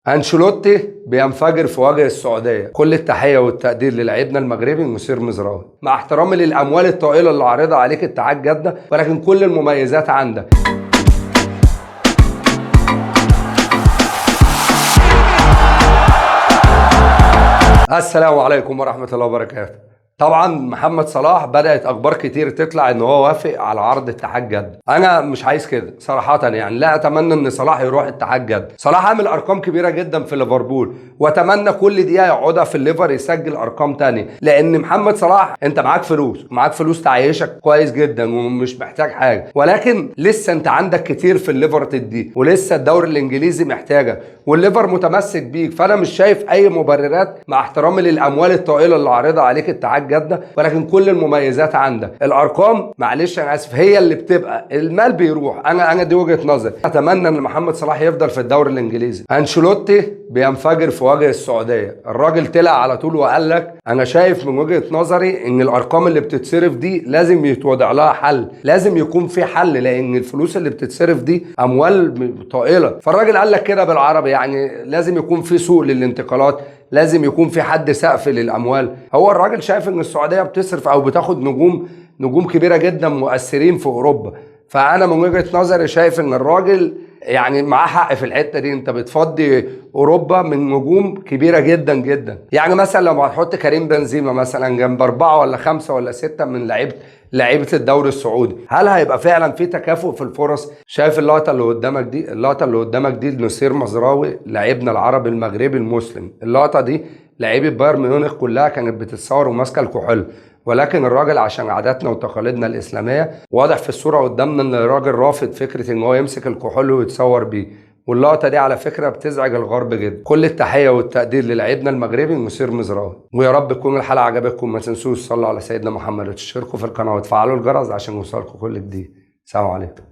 أنشيلوتي بينفجر في وجه السعودية. كل التحية والتقدير للاعبنا المغربي مسير مزراوي. مع احترامي للأموال الطائلة اللي عارضها عليك اتحاد جدة، ولكن كل المميزات عندك. السلام عليكم ورحمة الله وبركاته. طبعا محمد صلاح بدأت اخبار كتير تطلع ان هو وافق على عرض اتحاد جدة. انا مش عايز كده صراحة، يعني لا اتمنى ان صلاح يروح اتحاد جدة. صلاح عامل ارقام كبيرة جدا في ليفربول، واتمنى كل دقيقة يقعدها في الليفر يسجل ارقام تانية، لان محمد صلاح انت معاك فلوس تعيشك كويس جدا ومش محتاج حاجة، ولكن لسه انت عندك كتير في الليفر تديه، ولسه الدوري الانجليزي محتاجك، والليفر متمسك بيك. فانا مش شايف اي مبررات، مع احترامي للاموال الطائلة اللي عارضها عليك اتحاد جدة، ولكن كل المميزات عندك. الارقام معلش انا اسف هي اللي بتبقى، المال بيروح. انا دي وجهة نظري. اتمنى ان محمد صلاح يفضل في الدوري الانجليزي. انشيلوتي بينفجر في وجه السعودية. الراجل طلع على طول وقال لك انا شايف من وجهة نظري ان الارقام اللي بتتصرف دي لازم يتوضع لها حل، لازم يكون في حل، لان الفلوس اللي بتتصرف دي اموال طائلة. فالراجل قال لك كده بالعربي، يعني لازم يكون في سوق للانتقالات، لازم يكون في حد سقف للاموال. هو الراجل شايف ان السعوديه بتصرف او بتاخد نجوم كبيره جدا مؤثرين في اوروبا. فانا من وجهه نظري شايف ان الراجل يعني معاه حق في الحته دي. انت بتفضي اوروبا من نجوم كبيره جدا جدا. يعني مثلا لو هتحط كريم بنزيما مثلا جنب 4 ولا 5 ولا 6 من لعيبه الدوري السعودي، هل هيبقى فعلا في تكافؤ في الفرص؟ شايف اللقطه اللي قدامك دي نصير مزراوي، لاعبنا العربي المغربي المسلم. اللقطه دي لعيبه بايرن ميونخ كلها كانت بتتصور وماسكه الكحول، ولكن الراجل عشان عاداتنا وتقاليدنا الاسلاميه واضح في الصوره قدامنا ان الراجل رافض فكره ان هو يمسك الكحول ويتصور بيه. واللقطه دي على فكره بتزعج الغرب جدا. كل التحيه والتقدير للاعبنا المغربي مسير مزراوي. ويا رب تكون الحلقه عجبتكم. ما تنسوش صلوا على سيدنا محمد وتشتركوا في القناه وتفعلوا الجرس عشان يوصلكم كل جديد. سلام عليكم.